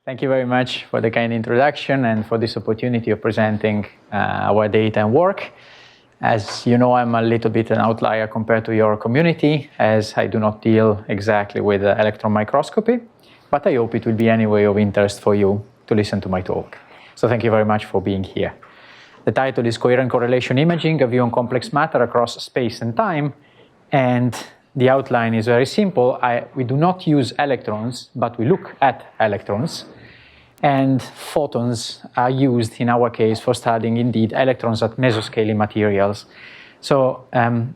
Thank you very much for the kind introduction and for this opportunity of presenting our data and work. As you know, I'm a little bit an outlier compared to your community, as I do not deal exactly with electron microscopy, but I hope it will be anyway of interest for you to listen to my talk. So thank you very much for being here. The title is Coherent Correlation Imaging, a View on Complex Matter Across Space and Time, and the outline is very simple. We do not use electrons, but we look at electrons. And photons are used, in our case, for studying, indeed, electrons at mesoscale in materials. So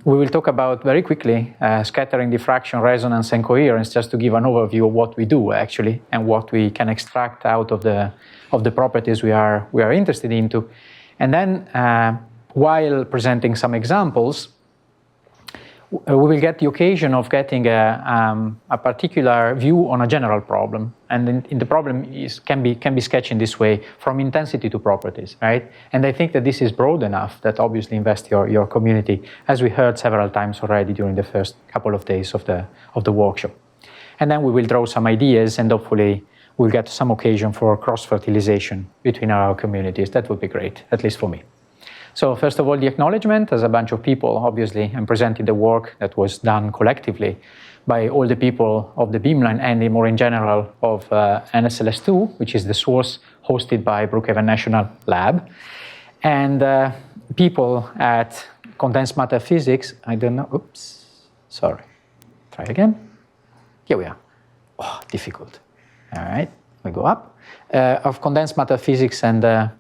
we will talk about, very quickly, scattering, diffraction, resonance, and coherence, just to give an overview of what we do, actually, and what we can extract out of the properties we are interested into. And then, while presenting some examples, we will get the occasion of getting a particular view on a general problem, and in the problem can be sketched in this way, from intensity to properties, right? And I think that this is broad enough that obviously invests your community, as we heard several times already during the first couple of days of the workshop. And then we will draw some ideas, and hopefully we'll get some occasion for cross-fertilization between our communities. That would be great, at least for me. So first of all, the acknowledgement. As a bunch of people, obviously, I'm presenting the work that was done collectively by all the people of the beamline and more in general of NSLS2, which is the source hosted by Brookhaven National Lab. And people at Condensed Matter Physics, I don't know, oops, sorry, try again. Here we are. Oh, difficult. All right, we go up. Of Condensed Matter Physics and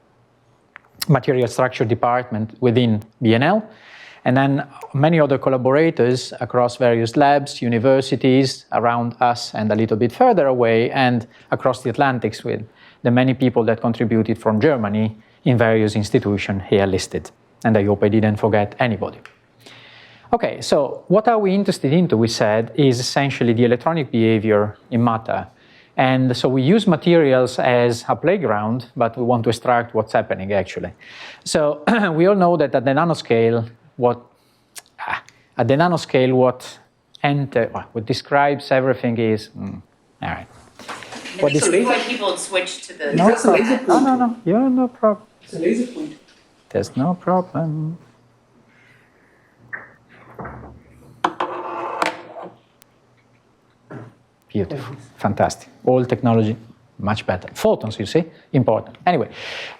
Material Structure Department within BNL, and then many other collaborators across various labs, universities around us and a little bit further away, and across the Atlantics with the many people that contributed from Germany in various institutions here listed. And I hope I didn't forget anybody. Okay, so what are we interested into, we said, is essentially the electronic behavior in matter. And so we use materials as a playground, but we want to extract what's happening actually. So we all know that at the nanoscale, what describes everything is all right. What so before people switch to the no, you're no problem. It's a laser point. There's no problem. Beautiful, fantastic. All technology, much better. Photons, you see, important. Anyway,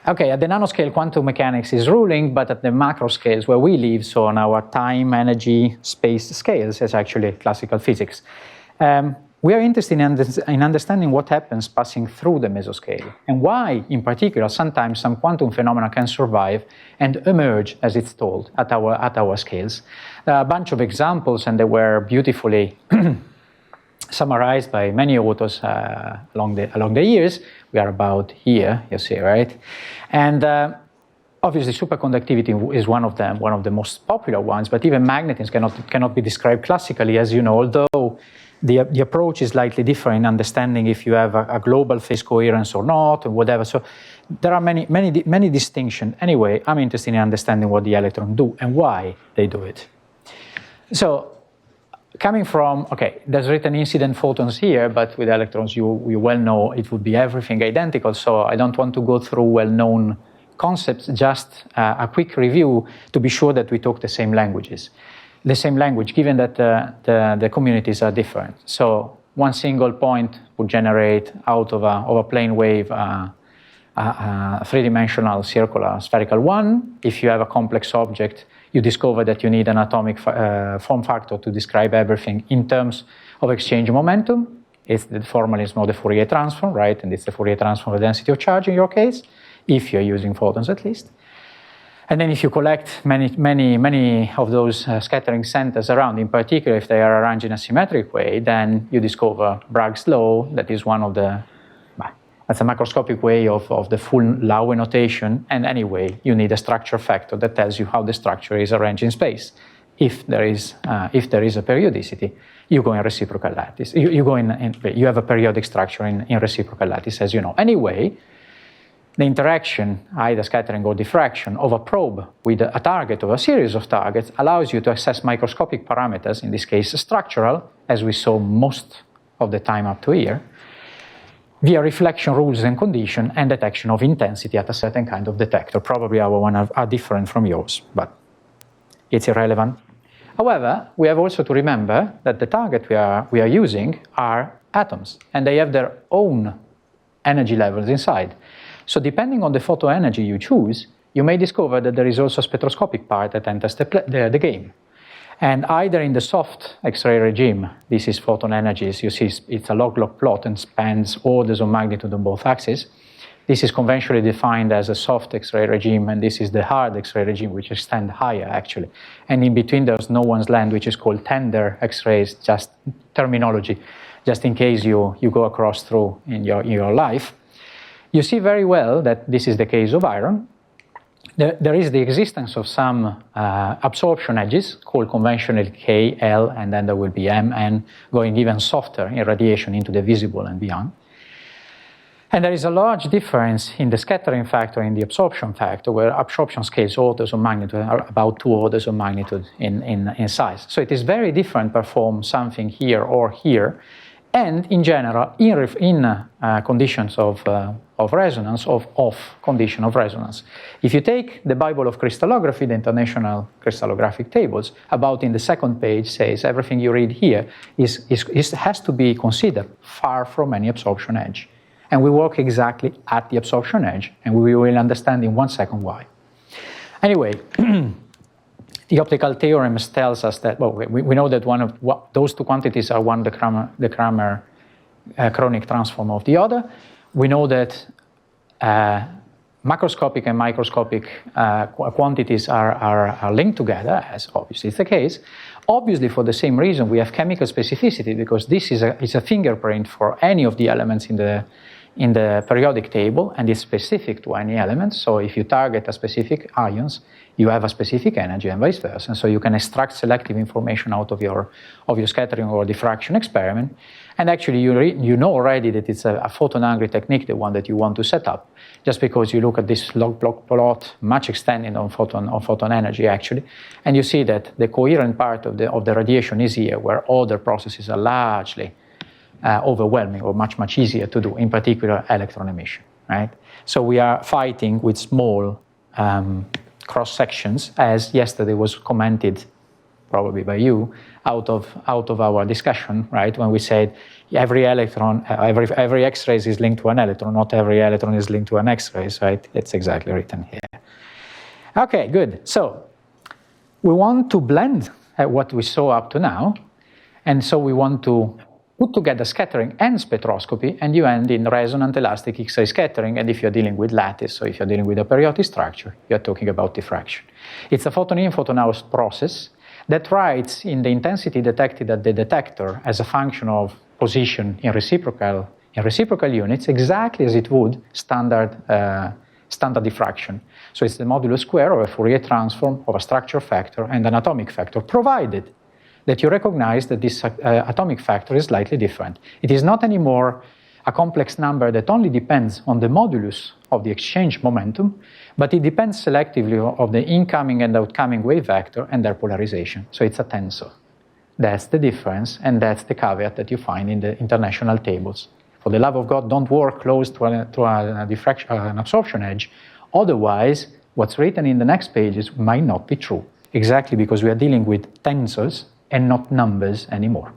okay, at the nanoscale, quantum mechanics is ruling, but at the macro scales where we live, so on our time, energy, space scales, is actually classical physics. We are interested in understanding what happens passing through the mesoscale, and why, in particular, sometimes some quantum phenomena can survive and emerge, as it's told, at our scales. There are a bunch of examples, and they were beautifully summarized by many authors along the years. We are about here, you see, right? And obviously superconductivity is one of them, one of the most popular ones, but even magnetism cannot be described classically, as you know, although the approach is slightly different in understanding if you have a global phase coherence or not, or whatever. So there are many distinctions. Anyway, I'm interested in understanding what the electrons do and why they do it. So, coming from, okay, there's written incident photons here, but with electrons, you well know it would be everything identical, so I don't want to go through well-known concepts, just a quick review to be sure that we talk the same language, given that the communities are different. So one single point would generate out of a plane wave a three-dimensional circular spherical one. If you have a complex object, you discover that you need an atomic form factor to describe everything in terms of exchange momentum. It's the formalism of the Fourier transform, right? And it's the Fourier transform of the density of charge in your case, if you're using photons at least. And then if you collect many of those scattering centers around, in particular if they are arranged in a symmetric way, then you discover Bragg's law. That is one of the that's a macroscopic way of the full Laue notation, and anyway, you need a structure factor that tells you how the structure is arranged in space. If there is a periodicity, you go in reciprocal lattice. You have a periodic structure in reciprocal lattice, as you know. Anyway, the interaction, either scattering or diffraction, of a probe with a target or a series of targets allows you to assess microscopic parameters, in this case structural, as we saw most of the time up to here, via reflection rules and condition and detection of intensity at a certain kind of detector. Probably our one are different from yours, but it's irrelevant. However, we have also to remember that the target we are using are atoms, and they have their own energy levels inside. So depending on the photo energy you choose, you may discover that there is also a spectroscopic part that enters the game. And either in the soft X-ray regime, this is photon energies, you see it's a log-log plot and spans orders of magnitude on both axes. This is conventionally defined as a soft X-ray regime, and this is the hard X-ray regime, which extends higher, actually. And in between, there's no one's land, which is called tender X-rays, just terminology, just in case you go across through in your life. You see very well that this is the case of iron. There is the existence of some absorption edges, called conventionally K, L, and then there will be M, N, going even softer in radiation into the visible and beyond. And there is a large difference in the scattering factor and the absorption factor, where absorption scales orders of magnitude are about 2 orders of magnitude in size. So it is very different perform something here or here, and in general, in conditions of resonance, off condition of resonance. If you take the Bible of crystallography, the International Crystallographic Tables, about in the second page says everything you read here has to be considered far from any absorption edge. And we work exactly at the absorption edge, and we will understand in 1 second why. Anyway, the optical theorem tells us that, well, we know that those two quantities are one, the Kramer chronic transform of the other. We know that macroscopic and microscopic quantities are linked together, as obviously is the case. Obviously, for the same reason, we have chemical specificity, because this is a fingerprint for any of the elements in the periodic table, and is specific to any element. So if you target a specific ions, you have a specific energy, and vice versa. And so you can extract selective information out of your scattering or diffraction experiment. And actually, you know already that it's a photon-hungry technique, the one that you want to set up, just because you look at this log-log plot, much extending on photon energy, actually, and you see that the coherent part of the radiation is here, where other processes are largely overwhelming or much easier to do, in particular electron emission, right? So we are fighting with small cross sections, as yesterday was commented, probably by you, out of our discussion, right? When we said every electron, every X-ray is linked to an electron, not every electron is linked to an X-ray, right? It's exactly written here. Okay, good. So we want to blend what we saw up to now, and so we want to put together scattering and spectroscopy, and you end in resonant elastic X-ray scattering. And if you're dealing with lattice, so if you're dealing with a periodic structure, you're talking about diffraction. It's a photon-in, photon-out process that writes in the intensity detected at the detector as a function of position in reciprocal units, exactly as it would standard diffraction. So it's the modulus square of a Fourier transform of a structure factor and an atomic factor, provided that you recognize that this atomic factor is slightly different. It is not anymore a complex number that only depends on the modulus of the exchange momentum, but it depends selectively on the incoming and outcoming wave vector and their polarization. So it's a tensor. That's the difference, and that's the caveat that you find in the international tables. For the love of God, don't work close to an absorption edge. Otherwise, what's written in the next pages might not be true, exactly because we are dealing with tensors and not numbers anymore.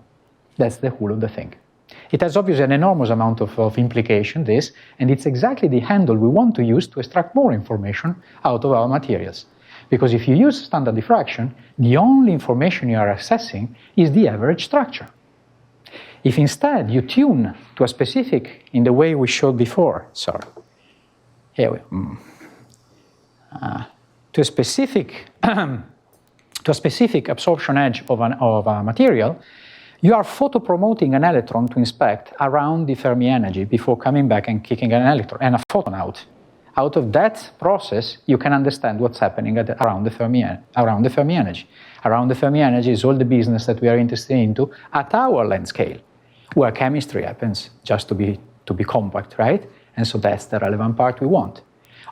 That's the whole of the thing. It has obviously an enormous amount of implication, this, and it's exactly the handle we want to use to extract more information out of our materials. Because if you use standard diffraction, the only information you are accessing is the average structure. If instead you tune to a specific, in the way we showed before, to a specific absorption edge of a material, you are photopromoting an electron to inspect around the Fermi energy before coming back and kicking an electron and a photon out. Out of that process, you can understand what's happening around the Fermi energy. Around the Fermi energy is all the business that we are interested into at our length scale, where chemistry happens, just to be compact, right? And so that's the relevant part we want.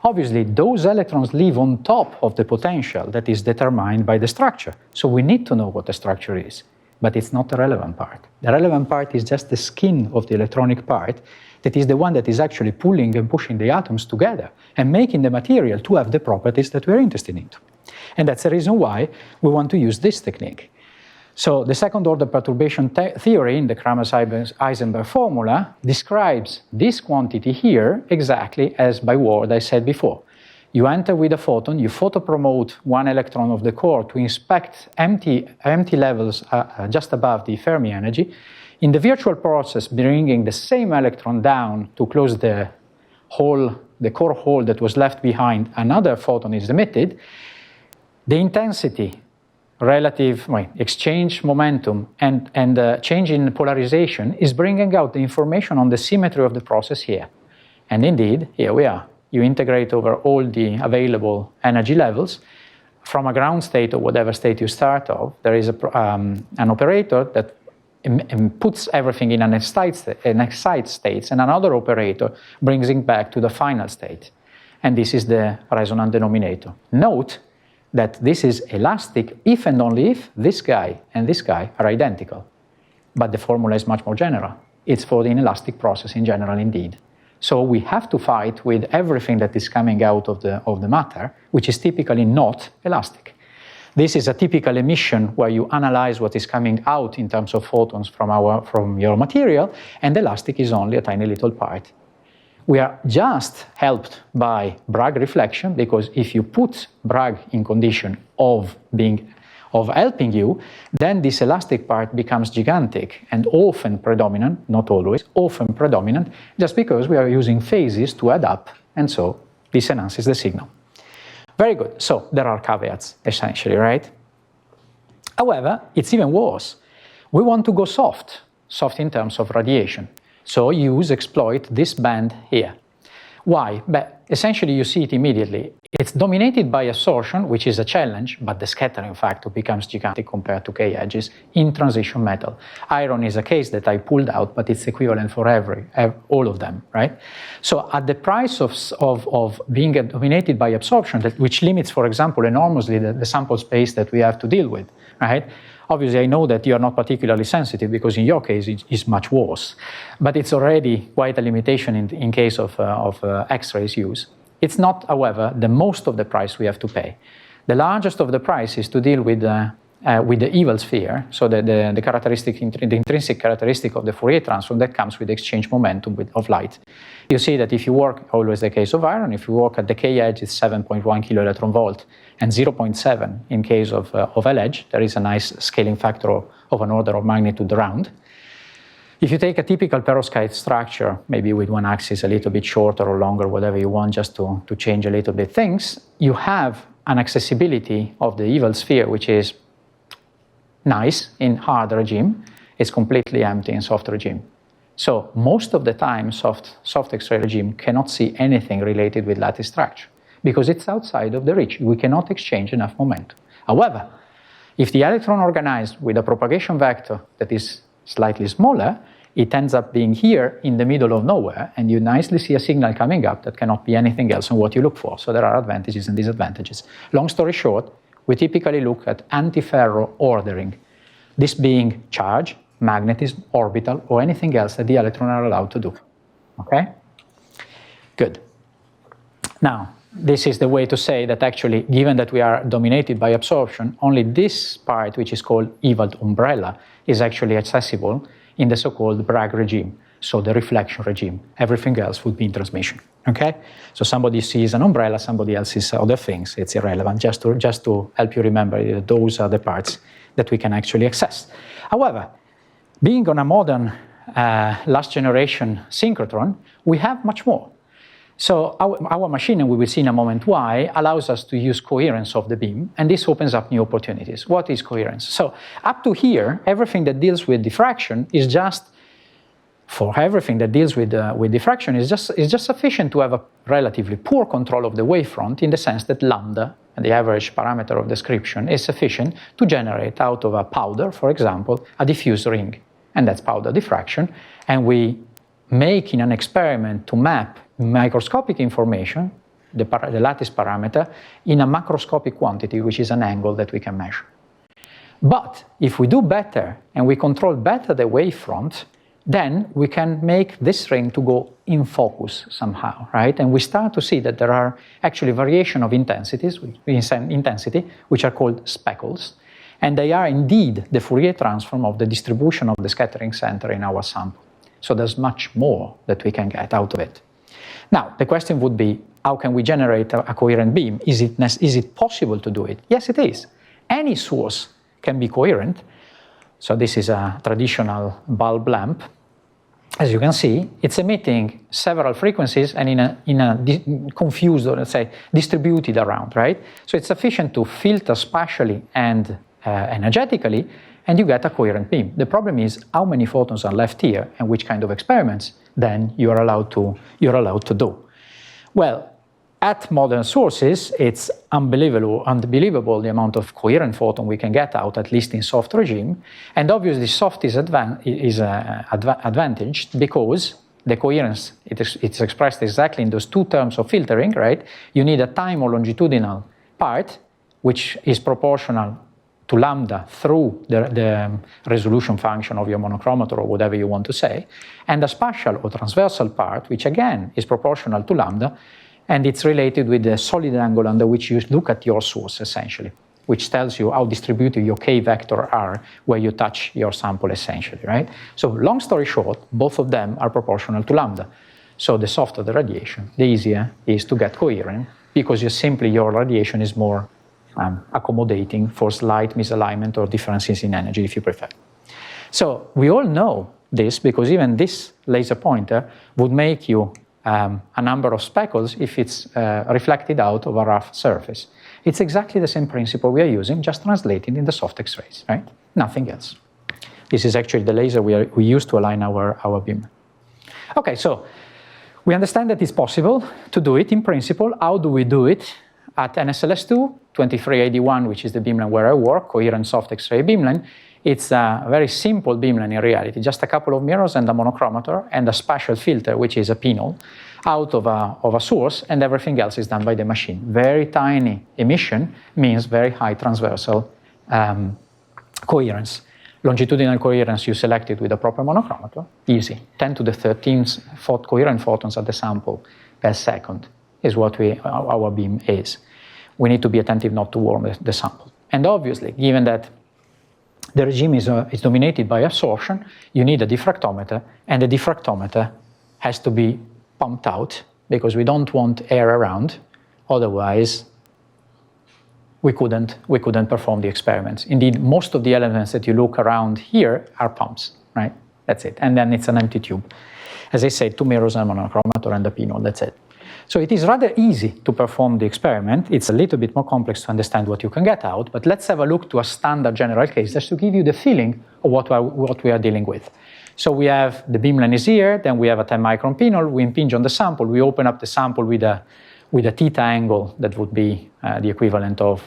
Obviously, those electrons live on top of the potential that is determined by the structure. So we need to know what the structure is, but it's not the relevant part. The relevant part is just the skin of the electronic part that is the one that is actually pulling and pushing the atoms together and making the material to have the properties that we're interested in. And that's the reason why we want to use this technique. So the second order perturbation theory in the Kramers-Heisenberg formula describes this quantity here exactly as by word I said before. You enter with a photon, you photopromote one electron of the core to inspect empty levels just above the Fermi energy. In the virtual process, bringing the same electron down to close the core hole that was left behind, another photon is emitted. The intensity, relative exchange momentum, and change in polarization is bringing out the information on the symmetry of the process here. And indeed, here we are. You integrate over all the available energy levels. From a ground state or whatever state you start off, there is an operator that puts everything in an excite state, and another operator brings it back to the final state. And this is the resonant denominator. Note that this is elastic if and only if this guy and this guy are identical. But the formula is much more general. It's for the inelastic process in general indeed. So we have to fight with everything that is coming out of the matter, which is typically not elastic. This is a typical emission where you analyze what is coming out in terms of photons from your material, and elastic is only a tiny little part. We are just helped by Bragg reflection, because if you put Bragg in condition of helping you, then this elastic part becomes gigantic and often predominant, not always, often predominant, just because we are using phases to add up, and so this enhances the signal. Very good. So there are caveats, essentially, right? However, it's even worse. We want to go soft in terms of radiation. So exploit this band here. Why? But essentially you see it immediately. It's dominated by absorption, which is a challenge, but the scattering factor becomes gigantic compared to K edges in transition metal. Iron is a case that I pulled out, but it's equivalent for all of them, right? So at the price of being dominated by absorption, which limits, for example, enormously the sample space that we have to deal with, right? Obviously, I know that you are not particularly sensitive, because in your case it's much worse. But it's already quite a limitation in case of X-rays use. It's not, however, the most of the price we have to pay. The largest of the price is to deal with the evil sphere, so the intrinsic characteristic of the Fourier transform that comes with exchange momentum of light. You see that if you work, always the case of iron, if you work at the K edge, it's 7.1 kiloelectron volt, and 0.7 in case of L edge. There is a nice scaling factor of an order of magnitude around. If you take a typical perovskite structure, maybe with one axis a little bit shorter or longer, whatever you want, just to change a little bit things, you have an accessibility of the evil sphere, which is nice in hard regime. It's completely empty in soft regime. So most of the time, soft X-ray regime cannot see anything related with lattice structure, because it's outside of the reach. We cannot exchange enough momentum. However, if the electron organized with a propagation vector that is slightly smaller, it ends up being here in the middle of nowhere, and you nicely see a signal coming up that cannot be anything else than what you look for. So there are advantages and disadvantages. Long story short, we typically look at antiferro ordering, this being charge, magnetism, orbital, or anything else that the electrons are allowed to do. Okay? Good. Now, this is the way to say that actually, given that we are dominated by absorption, only this part, which is called Ewald umbrella, is actually accessible in the so-called Bragg regime, so the reflection regime. Everything else would be in transmission. Okay? So somebody sees an umbrella, somebody else sees other things. It's irrelevant. Just to help you remember, those are the parts that we can actually access. However, being on a modern last generation synchrotron, we have much more. So our machine, and we will see in a moment why, allows us to use coherence of the beam, and this opens up new opportunities. What is coherence? So up to here, everything that deals with diffraction is just, for everything that deals with diffraction, is just sufficient to have a relatively poor control of the wavefront, in the sense that lambda, the average parameter of description, is sufficient to generate out of a powder, for example, a diffuse ring, and that's powder diffraction, and we make in an experiment to map microscopic information, the lattice parameter, in a macroscopic quantity, which is an angle that we can measure. But if we do better and we control better the wavefront, then we can make this ring to go in focus somehow, right? And we start to see that there are actually variation of intensity, which are called speckles, and they are indeed the Fourier transform of the distribution of the scattering center in our sample. So there's much more that we can get out of it. Now, the question would be, how can we generate a coherent beam? Is it possible to do it? Yes, it is. Any source can be coherent. So this is a traditional bulb lamp. As you can see, it's emitting several frequencies and in a confused, or let's say, distributed around, right? So it's sufficient to filter spatially and energetically, and you get a coherent beam. The problem is how many photons are left here and which kind of experiments then you're allowed to do. Well, at modern sources, it's unbelievable the amount of coherent photon we can get out, at least in soft regime. And obviously soft is advantaged because the coherence, it's expressed exactly in those two terms of filtering, right? You need a time or longitudinal part, which is proportional to lambda through the resolution function of your monochromator or whatever you want to say, and a spatial or transversal part, which again is proportional to lambda, and it's related with the solid angle under which you look at your source, essentially, which tells you how distributed your k vector are where you touch your sample, essentially, right? So long story short, both of them are proportional to lambda. So the softer the radiation, the easier it is to get coherent, because your radiation is more accommodating for slight misalignment or differences in energy, if you prefer. So we all know this, because even this laser pointer would make you a number of speckles if it's reflected out of a rough surface. It's exactly the same principle we are using, just translated in the soft X-rays, right? Nothing else. This is actually the laser we use to align our beam. Okay, so we understand that it's possible to do it in principle. How do we do it? At NSLS2, 2381, which is the beamline where I work, coherent soft X-ray beamline, it's a very simple beamline in reality, just a couple of mirrors and a monochromator and a spatial filter, which is a pinhole, out of a source, and everything else is done by the machine. Very tiny emission means very high transversal coherence. Longitudinal coherence you selected with a proper monochromator, easy. 10 to the 13th coherent photons at the sample per second is what our beam is. We need to be attentive not to warm the sample. And obviously, given that the regime is dominated by absorption, you need a diffractometer, and the diffractometer has to be pumped out because we don't want air around, otherwise we couldn't perform the experiments. Indeed, most of the elements that you look around here are pumps, right? That's it. And then it's an empty tube. As I said, 2 mirrors and a monochromator and a pinhole, that's it. So it is rather easy to perform the experiment. It's a little bit more complex to understand what you can get out, but let's have a look to a standard general case just to give you the feeling of what we are dealing with. So we have the beamline is here, then we have a 10 micron pinhole, we impinge on the sample, we open up the sample with a theta angle that would be the equivalent of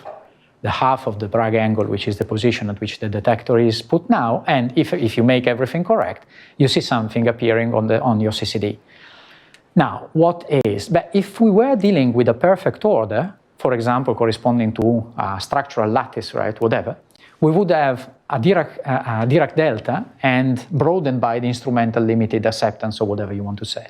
the half of the Bragg angle, which is the position at which the detector is put now, and if you make everything correct, you see something appearing on your CCD. Now, but if we were dealing with a perfect order, for example, corresponding to a structural lattice, right, whatever, we would have a Dirac delta and broadened by the instrumental limited acceptance or whatever you want to say.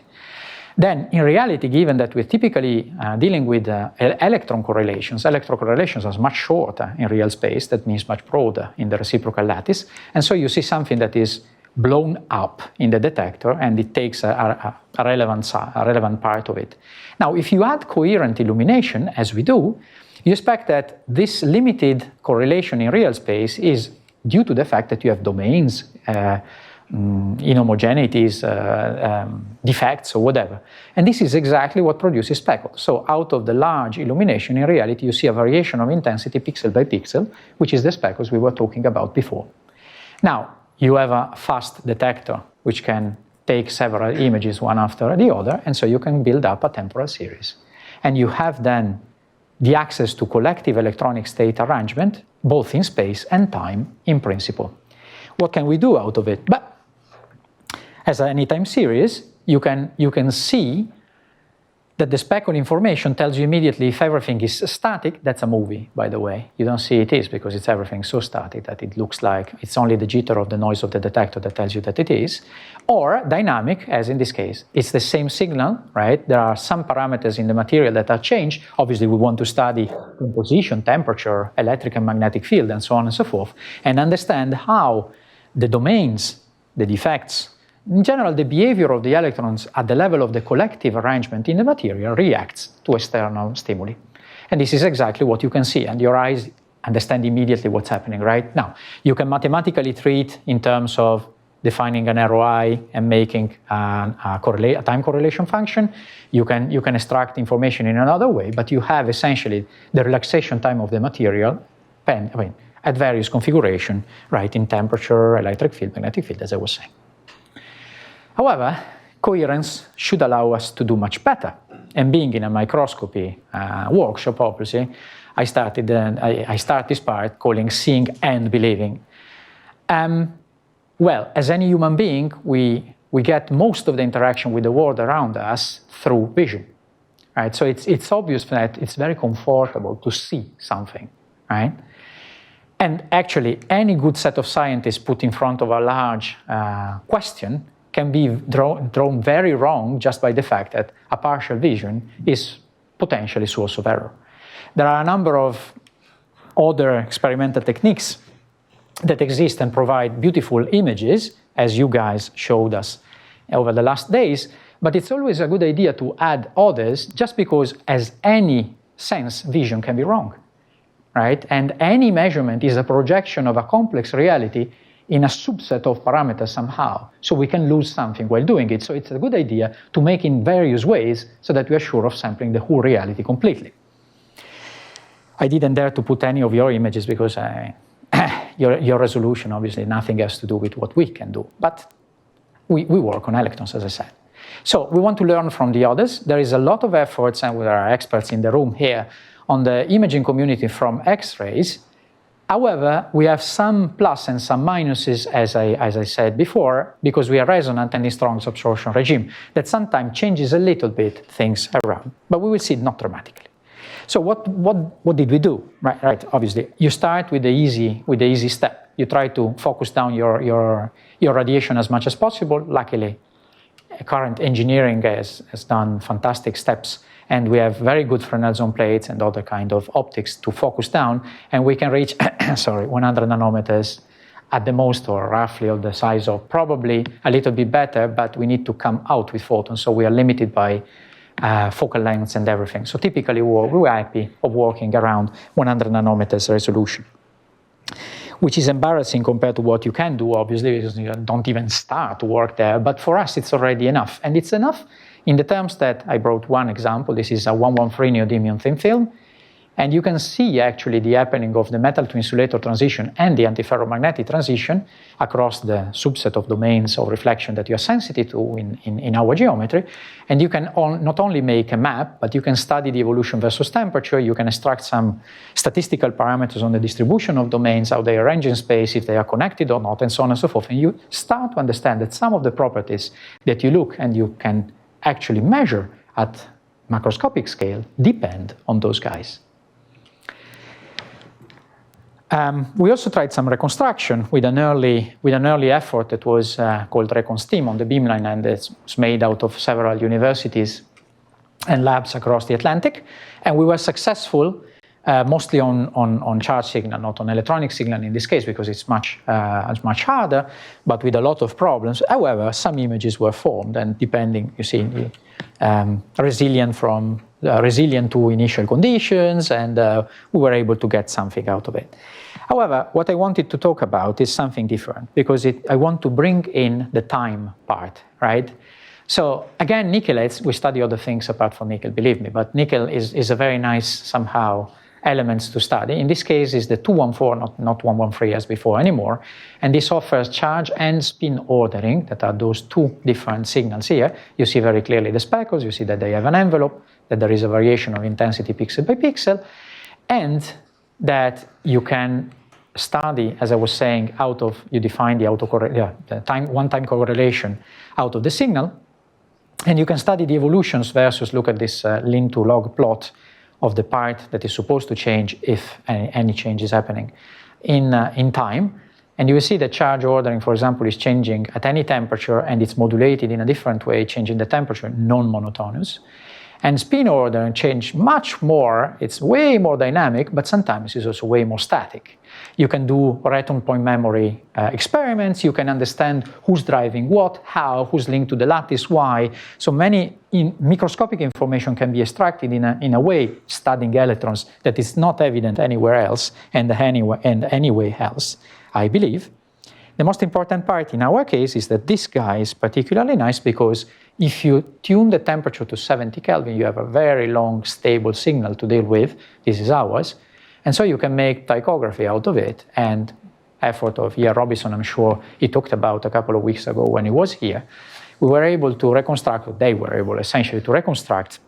Then, in reality, given that we're typically dealing with electron correlations are much shorter in real space, that means much broader in the reciprocal lattice, and so you see something that is blown up in the detector, and it takes a relevant part of it. Now, if you add coherent illumination, as we do, you expect that this limited correlation in real space is due to the fact that you have domains, inhomogeneities, defects, or whatever. And this is exactly what produces speckles. So out of the large illumination, in reality, you see a variation of intensity pixel by pixel, which is the speckles we were talking about before. Now, you have a fast detector, which can take several images one after the other, and so you can build up a temporal series. And you have then the access to collective electronic state arrangement, both in space and time, in principle. What can we do out of it? But as an anytime series, you can see that the speckle information tells you immediately if everything is static. That's a movie, by the way. You don't see it is because it's everything so static that it looks like it's only the jitter of the noise of the detector that tells you that it is. Or dynamic, as in this case. It's the same signal, right? There are some parameters in the material that are changed. Obviously, we want to study composition, temperature, electric and magnetic field, and so on and so forth, and understand how the domains, the defects, in general, the behavior of the electrons at the level of the collective arrangement in the material reacts to external stimuli. And this is exactly what you can see, and your eyes understand immediately what's happening right now. You can mathematically treat in terms of defining an ROI and making a time correlation function. You can extract information in another way, but you have essentially the relaxation time of the material at various configuration, right, in temperature, electric field, magnetic field, as I was saying. However, coherence should allow us to do much better. And being in a microscopy workshop, obviously, I start this part calling seeing and believing. Well, as any human being, we get most of the interaction with the world around us through vision, right? So it's obvious that it's very comfortable to see something, right? And actually, any good set of scientists put in front of a large question can be drawn very wrong just by the fact that a partial vision is potentially source of error. There are a number of other experimental techniques that exist and provide beautiful images, as you guys showed us over the last days, but it's always a good idea to add others just because as any sense, vision can be wrong, right? And any measurement is a projection of a complex reality in a subset of parameters somehow. So we can lose something while doing it. So it's a good idea to make in various ways so that we are sure of sampling the whole reality completely. I didn't dare to put any of your images because your resolution, obviously, nothing has to do with what we can do. But we work on electrons, as I said. So we want to learn from the others. There is a lot of efforts, and there are experts in the room here, on the imaging community from X-rays. However, we have some plus and some minuses, as I said before, because we are resonant and in strong absorption regime, that sometimes changes a little bit things around. But we will see it not dramatically. So what did we do? Right, obviously, you start with the easy step. You try to focus down your radiation as much as possible. Luckily, current engineering has done fantastic steps, and we have very good Fresnel zone plates and other kind of optics to focus down, and we can reach 100 nanometers at the most, or roughly of the size of probably a little bit better, but we need to come out with photons, so we are limited by focal lengths and everything. So typically we're happy of working around 100 nanometers resolution, which is embarrassing compared to what you can do, obviously, because you don't even start to work there. But for us, it's already enough. And it's enough in the terms that I brought one example. This is a 113 neodymium thin film. And you can see actually the happening of the metal to insulator transition and the antiferromagnetic transition across the subset of domains of reflection that you are sensitive to in our geometry. And you can not only make a map, but you can study the evolution versus temperature. You can extract some statistical parameters on the distribution of domains, how they arrange in space, if they are connected or not, and so on and so forth. And you start to understand that some of the properties that you look and you can actually measure at macroscopic scale depend on those guys. We also tried some reconstruction with an early effort that was called ReconSteam on the beamline, and it's made out of several universities and labs across the Atlantic. And we were successful mostly on charge signal, not on electronic signal in this case, because it's much harder, but with a lot of problems. However, some images were formed, and depending, you see, resilient to initial conditions, and we were able to get something out of it. However, what I wanted to talk about is something different, because I want to bring in the time part, right? So again, nickel, we study other things apart from nickel, believe me, but nickel is a very nice, somehow, elements to study. In this case, is the 214, not 113 as before anymore, and this offers charge and spin ordering, that are those two different signals here. You see very clearly the speckles, you see that they have an envelope, that there is a variation of intensity pixel by pixel, and that you can study, as I was saying, you define the one-time correlation out of the signal, And you can study the evolutions versus look at this ln to log plot of the part that is supposed to change if any change is happening in time. And you will see that charge ordering, for example, is changing at any temperature, and it's modulated in a different way, changing the temperature, non-monotonous. And spin ordering change much more, it's way more dynamic, but sometimes it's also way more static. You can do return point memory experiments, you can understand who's driving what, how, who's linked to the lattice, why. So many microscopic information can be extracted in a way, studying electrons, that is not evident anywhere else and anywhere else, I believe. The most important part in our case is that this guy is particularly nice because if you tune the temperature to 70 Kelvin, you have a very long, stable signal to deal with. This is ours. And so you can make ptychography out of it. And effort of Ian Robinson, I'm sure he talked about a couple of weeks ago when he was here, we were able to reconstruct, or they were able essentially to reconstruct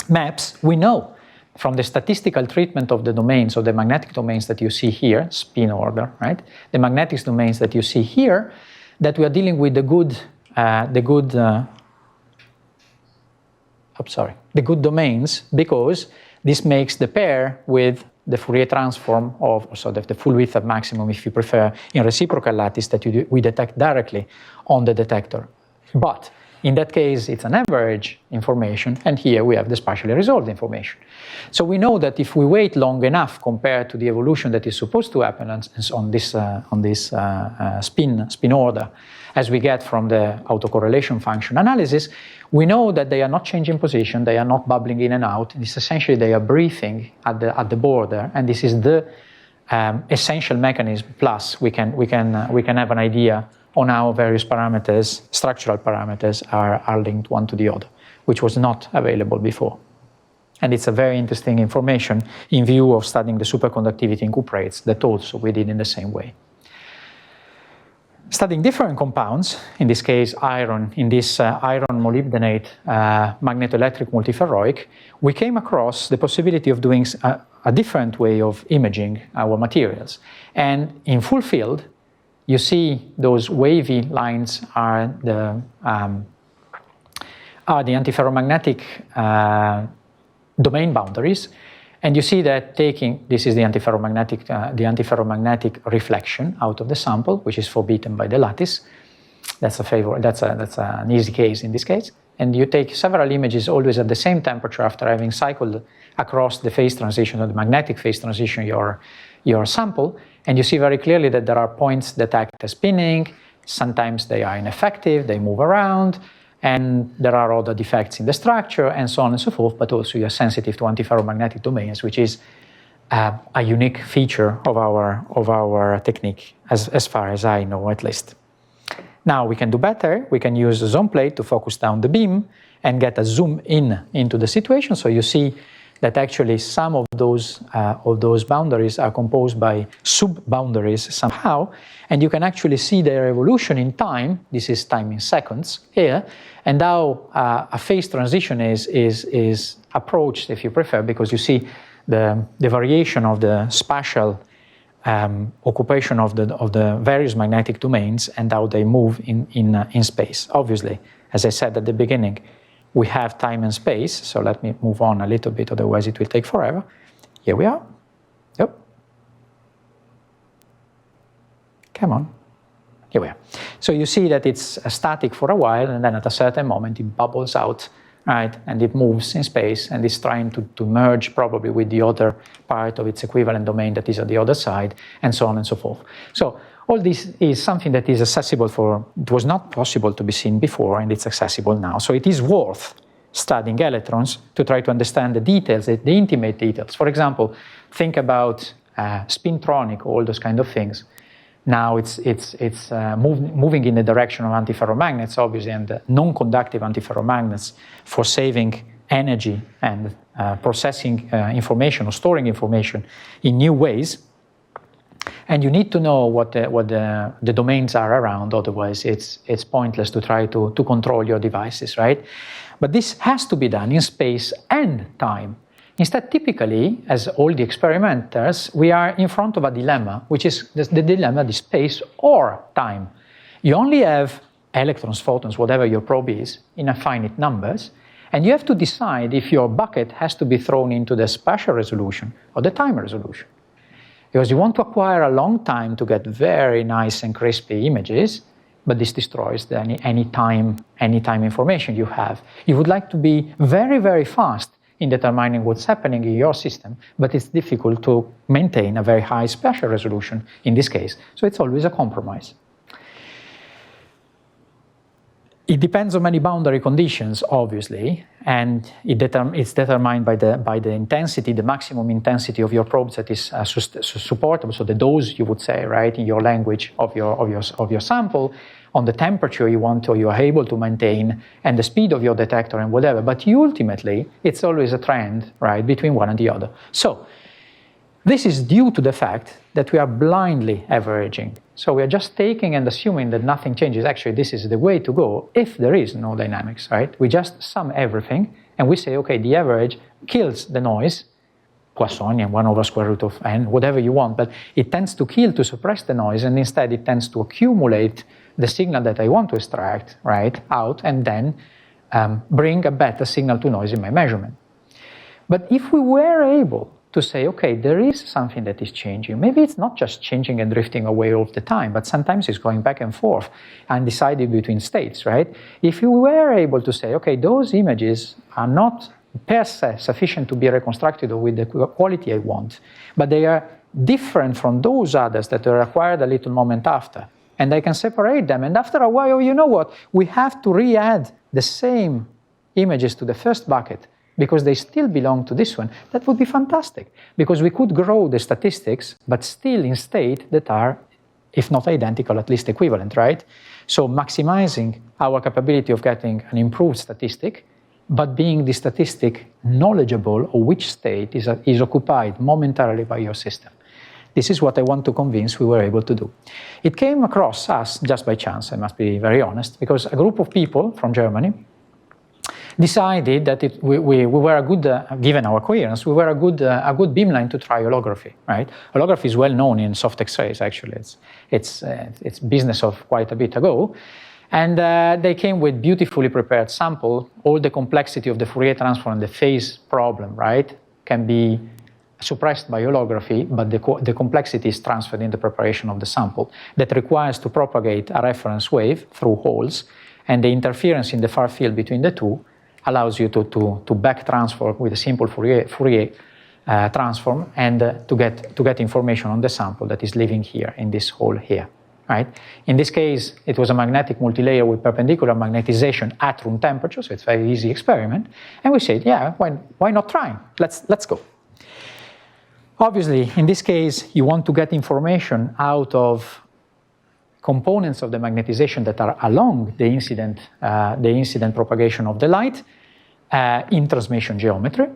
maps. We know from the statistical treatment of the domains, of the magnetic domains that you see here, spin order, right? The magnetic domains that you see here, that we are dealing with the good domains, because this makes the pair with the Fourier transform of, so the full width of maximum, if you prefer, in reciprocal lattice that we detect directly on the detector. But in that case, it's an average information, and here we have the spatially resolved information. So we know that if we wait long enough compared to the evolution that is supposed to happen on this spin order, as we get from the autocorrelation function analysis, we know that they are not changing position, they are not bubbling in and out. It's essentially they are breathing at the border, and this is the essential mechanism. Plus, we can have an idea on how various parameters, structural parameters, are linked one to the other, which was not available before. And it's a very interesting information in view of studying the superconductivity in cuprates that also we did in the same way. Studying different compounds, in this case iron, in this iron molybdenate magnetoelectric multiferroic, we came across the possibility of doing a different way of imaging our materials. And in full field, you see those wavy lines are the antiferromagnetic domain boundaries, and you see that this is the antiferromagnetic reflection out of the sample, which is forbidden by the lattice. That's an easy case in this case. And you take several images always at the same temperature after having cycled across the phase transition or the magnetic phase transition your sample, and you see very clearly that there are points that act as spinning. Sometimes they are ineffective, they move around, and there are other defects in the structure, and so on and so forth, but also you are sensitive to antiferromagnetic domains, which is a unique feature of our technique, as far as I know at least. Now we can do better. We can use a zone plate to focus down the beam and get a zoom into the situation. So you see that actually some of those boundaries are composed by sub-boundaries somehow, and you can actually see their evolution in time. This is time in seconds here, and how a phase transition is approached, if you prefer, because you see the variation of the spatial occupation of the various magnetic domains and how they move in space. Obviously, as I said at the beginning, we have time and space, so let me move on a little bit, otherwise it will take forever. Here we are. Yep. Come on. Here we are. So you see that it's static for a while, and then at a certain moment it bubbles out, right? And it moves in space, and it's trying to merge probably with the other part of its equivalent domain that is at the other side, and so on and so forth. So all this is something that is accessible it was not possible to be seen before, and it's accessible now. So it is worth studying electrons to try to understand the details, the intimate details. For example, think about spintronic, all those kind of things. Now it's moving in the direction of antiferromagnets, obviously, and non-conductive antiferromagnets for saving energy and processing information or storing information in new ways. And you need to know what the domains are around, otherwise it's pointless to try to control your devices, right? But this has to be done in space and time. Instead, typically, as all the experimenters, we are in front of a dilemma, which is the dilemma of space or time. You only have electrons, photons, whatever your probe is, in finite numbers, and you have to decide if your bucket has to be thrown into the spatial resolution or the time resolution. Because you want to acquire a long time to get very nice and crispy images, but this destroys any time information you have. You would like to be very, very fast in determining what's happening in your system, but it's difficult to maintain a very high spatial resolution in this case. So it's always a compromise. It depends on many boundary conditions, obviously, and it's determined by the intensity, the maximum intensity of your probes that is supportable. So the dose, you would say, right, in your language of your sample, on the temperature you want or you are able to maintain, and the speed of your detector and whatever. But ultimately, it's always a trend, right, between one and the other. So this is due to the fact that we are blindly averaging. So we are just taking and assuming that nothing changes. Actually, this is the way to go if there is no dynamics, right? We just sum everything and we say, okay, the average kills the noise, Poissonian, 1 over square root of n, whatever you want, but it tends to kill, to suppress the noise, and instead it tends to accumulate the signal that I want to extract, right, out, and then bring a better signal to noise in my measurement. But if we were able to say, okay, there is something that is changing. Maybe it's not just changing and drifting away all the time, but sometimes it's going back and forth and deciding between states, right? If you were able to say, okay, those images are not per se sufficient to be reconstructed with the quality I want, but they are different from those others that are acquired a little moment after, and I can separate them, and after a while, you know what? We have to re-add the same images to the first bucket, because they still belong to this one. That would be fantastic, because we could grow the statistics, but still in state that are, if not identical, at least equivalent, right? So maximizing our capability of getting an improved statistic, but being the statistic knowledgeable of which state is occupied momentarily by your system. This is what I want to convince we were able to do. It came across us just by chance, I must be very honest, because a group of people from Germany decided that we were a good, given our coherence, we were a good beamline to try holography, right? Holography is well known in soft X-rays, actually. It's business of quite a bit ago. And they came with beautifully prepared sample. All the complexity of the Fourier transform and the phase problem, right, can be suppressed by holography, but the complexity is transferred in the preparation of the sample. That requires to propagate a reference wave through holes, and the interference in the far field between the two allows you to back transform with a simple Fourier transform and to get information on the sample that is living here in this hole here, right? In this case, it was a magnetic multilayer with perpendicular magnetization at room temperature, so it's a very easy experiment. And we said, yeah, why not try? Let's go. Obviously, in this case, you want to get information out of components of the magnetization that are along the incident propagation of the light in transmission geometry.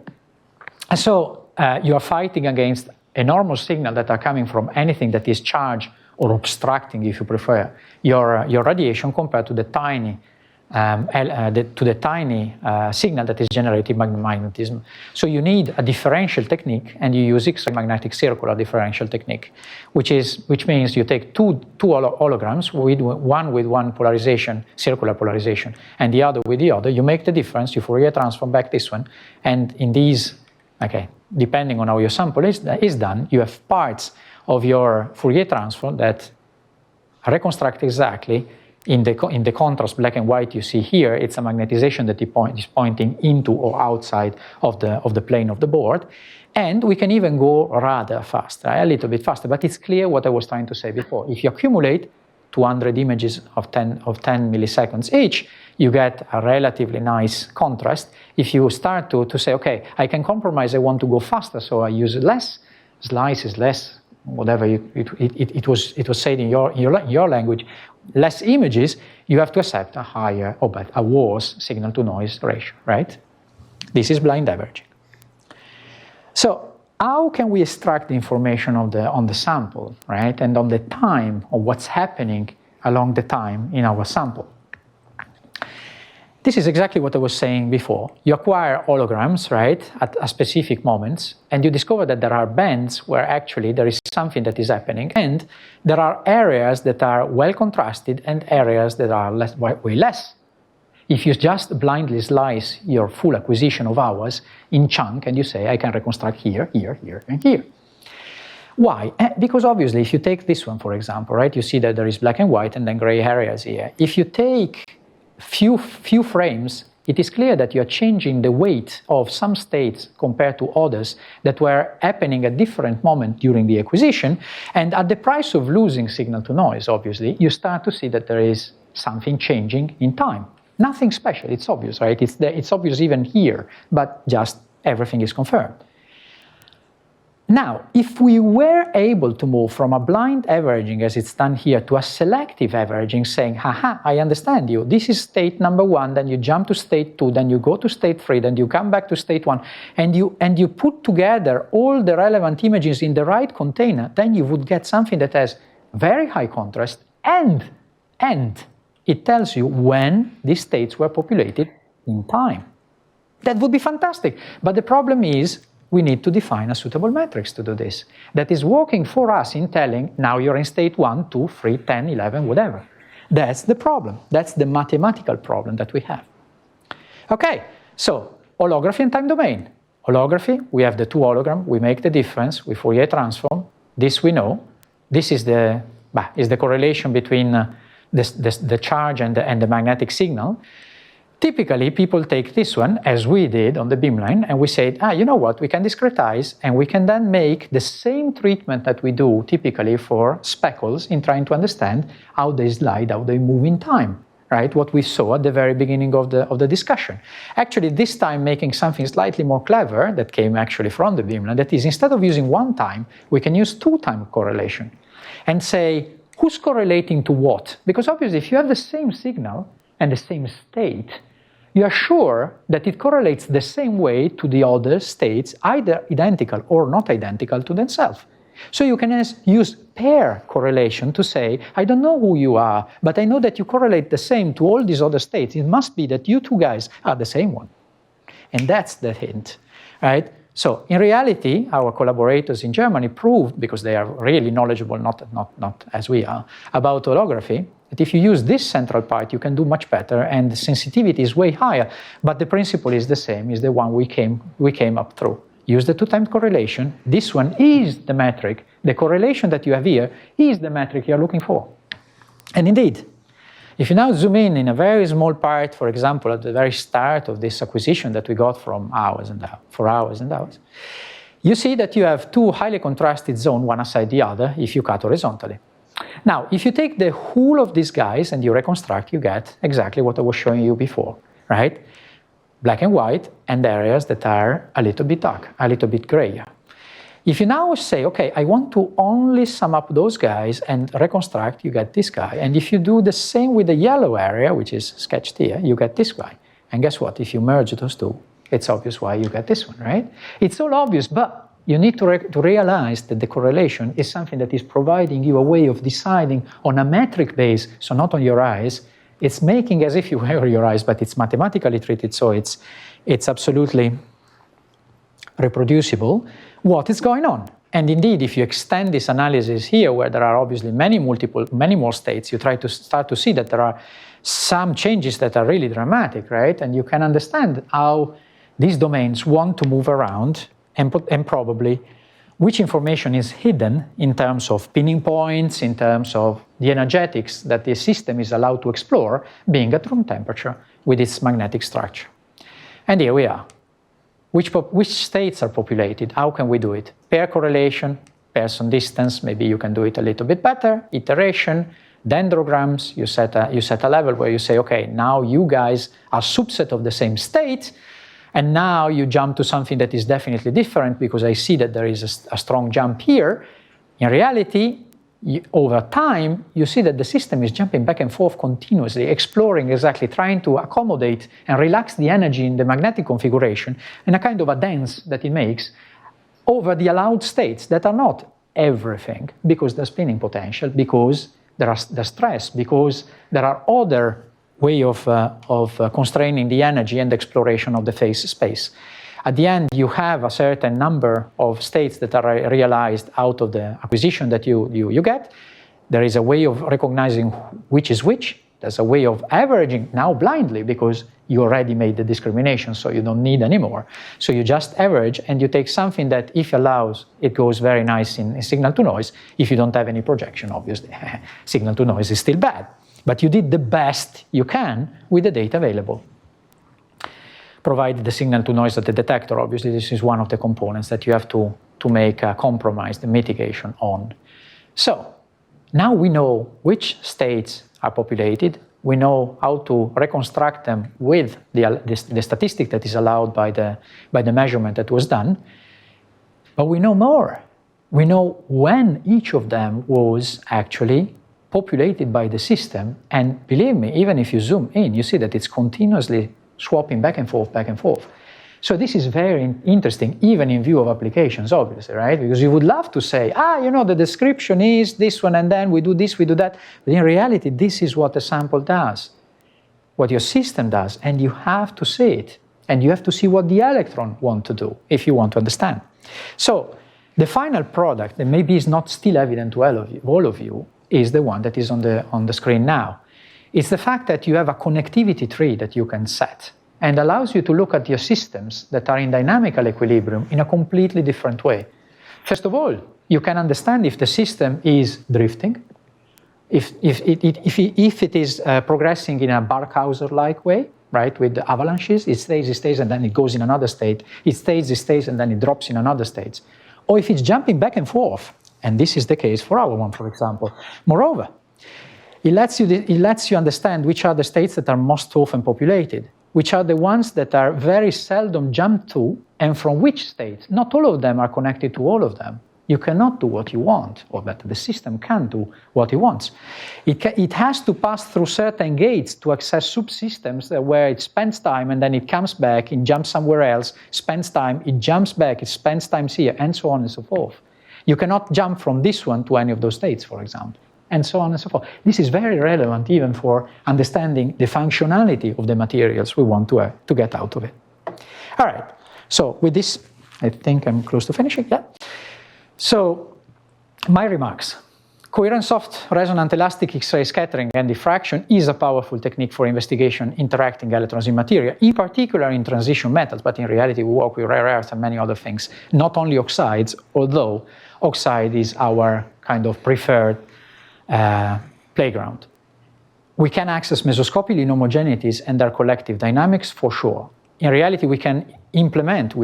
And so you are fighting against enormous signals that are coming from anything that is charged or obstructing, if you prefer, your radiation compared to the tiny signal that is generated by magnetism. So you need a differential technique, and you use X-ray magnetic circular differential technique, which means you take two holograms, one with one polarization, circular polarization, and the other with the other. You make the difference, you Fourier transform back this one, and in these, okay, depending on how your sample is done, you have parts of your Fourier transform that reconstruct exactly. In the contrast black and white you see here, it's a magnetization that is pointing into or outside of the plane of the board. And we can even go rather faster, a little bit faster, but it's clear what I was trying to say before. If you accumulate 200 images of 10 milliseconds each, you get a relatively nice contrast. If you start to say, okay, I can compromise, I want to go faster, so I use less slices, less whatever it was said in your language, less images, you have to accept a higher, but a worse signal-to-noise ratio, right? This is blind averaging. So how can we extract the information on the sample, right, and on the time of what's happening along the time in our sample? This is exactly what I was saying before. You acquire holograms, right, at a specific moments, and you discover that there are bands where actually there is something that is happening, and there are areas that are well contrasted and areas that are way less. If you just blindly slice your full acquisition of hours in chunk and you say, I can reconstruct here, here, here, and here. Why? Because obviously if you take this one, for example, right, you see that there is black and white and then gray areas here. If you take few frames, it is clear that you are changing the weight of some states compared to others that were happening at different moments during the acquisition, and at the price of losing signal to noise, obviously, you start to see that there is something changing in time. Nothing special, it's obvious, right? It's obvious even here, but just everything is confirmed. Now, if we were able to move from a blind averaging, as it's done here, to a selective averaging, saying, haha, I understand you, this is state number 1, then you jump to state 2, then you go to state 3, then you come back to state 1, and you put together all the relevant images in the right container, then you would get something that has very high contrast, and it tells you when these states were populated in time. That would be fantastic, but the problem is, we need to define a suitable matrix to do this. That is working for us in telling, now you're in state 1, 2, 3, 10, 11, whatever. That's the problem. That's the mathematical problem that we have. Okay, so holography and time domain. Holography, we have the two holograms, we make the difference, we Fourier transform. This we know. This is the correlation between the charge and the magnetic signal. Typically, people take this one, as we did on the beamline, and we say, you know what, we can discretize, and we can then make the same treatment that we do typically for speckles in trying to understand how they slide, how they move in time, right? What we saw at the very beginning of the discussion. Actually, this time making something slightly more clever that came actually from the beamline, that is, instead of using one time, we can use two-time correlation and say, who's correlating to what? Because obviously, if you have the same signal and the same state, you are sure that it correlates the same way to the other states, either identical or not identical to themselves. So you can use pair correlation to say, I don't know who you are, but I know that you correlate the same to all these other states. It must be that you two guys are the same one. And that's the hint, right? So in reality, our collaborators in Germany proved, because they are really knowledgeable, not as we are, about holography, that if you use this central part, you can do much better, and the sensitivity is way higher, but the principle is the same, is the one we came up through. Use the two-time correlation. This one is the metric. The correlation that you have here is the metric you're looking for. And indeed, if you now zoom in a very small part, for example, at the very start of this acquisition that we got from hours and hours, you see that you have two highly contrasted zones, one aside the other, if you cut horizontally. Now, if you take the whole of these guys and you reconstruct, you get exactly what I was showing you before, right? Black and white, and areas that are a little bit dark, a little bit grayer. If you now say, okay, I want to only sum up those guys and reconstruct, you get this guy. And if you do the same with the yellow area, which is sketched here, you get this guy. And guess what? If you merge those two, it's obvious why you get this one, right? It's all obvious, but you need to realize that the correlation is something that is providing you a way of deciding on a metric base, so not on your eyes. It's making as if you were your eyes, but it's mathematically treated, so it's absolutely reproducible what is going on. And indeed, if you extend this analysis here, where there are obviously many more states, you try to start to see that there are some changes that are really dramatic, right? And you can understand how these domains want to move around, and probably which information is hidden in terms of pinning points, in terms of the energetics that the system is allowed to explore, being at room temperature with its magnetic structure. And here we are. Which states are populated? How can we do it? Pair correlation, pairs on distance, maybe you can do it a little bit better. Iteration, dendrograms, you set a level where you say, okay, now you guys are subset of the same state, and now you jump to something that is definitely different because I see that there is a strong jump here. In reality, over time, you see that the system is jumping back and forth continuously, exploring exactly, trying to accommodate and relax the energy in the magnetic configuration in a kind of a dance that it makes over the allowed states that are not everything, because there's spinning potential, because there's stress, because there are other way of constraining the energy and exploration of the phase space. At the end, you have a certain number of states that are realized out of the acquisition that you get. There is a way of recognizing which is which. There's a way of averaging now blindly because you already made the discrimination, so you don't need anymore. So you just average and you take something that, if allows, it goes very nice in signal to noise. If you don't have any projection, obviously, signal to noise is still bad. But you did the best you can with the data available. Provided the signal to noise at the detector, obviously, this is one of the components that you have to make a compromise, the mitigation on. So now we know which states are populated. We know how to reconstruct them with the statistic that is allowed by the measurement that was done. But we know more. We know when each of them was actually populated by the system. And believe me, even if you zoom in, you see that it's continuously swapping back and forth, back and forth. So this is very interesting, even in view of applications, obviously, right? Because you would love to say, the description is this one, and then we do this, we do that. But in reality, this is what the sample does, what your system does, and you have to see it. And you have to see what the electron wants to do, if you want to understand. So the final product, that maybe is not still evident to all of you, is the one that is on the screen now. It's the fact that you have a connectivity tree that you can set and allows you to look at your systems that are in dynamical equilibrium in a completely different way. First of all, you can understand if the system is drifting, if it is progressing in a Barkhauser-like way, right, with the avalanches, it stays, and then it goes in another state, it stays, and then it drops in another state. Or if it's jumping back and forth, and this is the case for our one, for example. Moreover, it lets you understand which are the states that are most often populated, which are the ones that are very seldom jumped to, and from which states. Not all of them are connected to all of them. You cannot do what you want, or that the system can do what it wants. It has to pass through certain gates to access subsystems where it spends time and then it comes back, it jumps somewhere else, spends time, it jumps back, it spends time here, and so on and so forth. You cannot jump from this one to any of those states, for example, and so on and so forth. This is very relevant even for understanding the functionality of the materials we want to get out of it. All right, so with this, I think I'm close to finishing, yeah? So, my remarks. Coherent soft resonant elastic X-ray scattering and diffraction is a powerful technique for investigation interacting electrons in material, in particular in transition metals, but in reality we work with rare earths and many other things, not only oxides, although oxide is our kind of preferred playground. We can access mesoscopic inhomogeneities and their collective dynamics for sure. In reality, we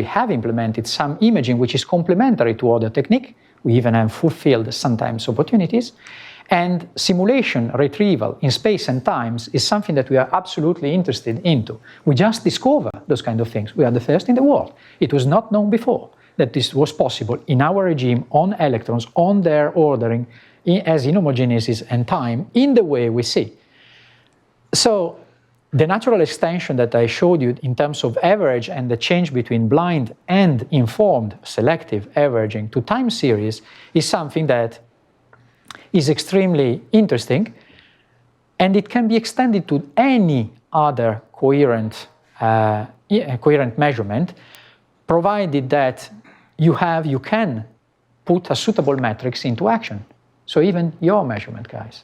have implemented some imaging which is complementary to other technique. We even have fulfilled sometimes opportunities. And simulation retrieval in space and times is something that we are absolutely interested into. We just discovered those kind of things. We are the first in the world. It was not known before that this was possible in our regime on electrons, on their ordering as inhomogeneities and time in the way we see. So the natural extension that I showed you in terms of average and the change between blind and informed selective averaging to time series is something that is extremely interesting, and it can be extended to any other coherent measurement, provided that you can put a suitable matrix into action. So even your measurement, guys.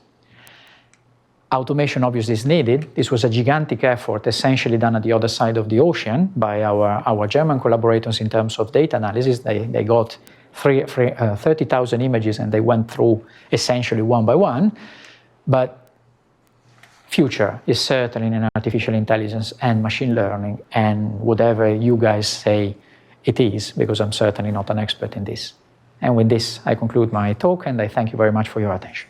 Automation obviously is needed. This was a gigantic effort essentially done at the other side of the ocean by our German collaborators in terms of data analysis. They got 30,000 images and they went through essentially one by one. But future is certainly in artificial intelligence and machine learning and whatever you guys say it is, because I'm certainly not an expert in this. And with this, I conclude my talk and I thank you very much for your attention.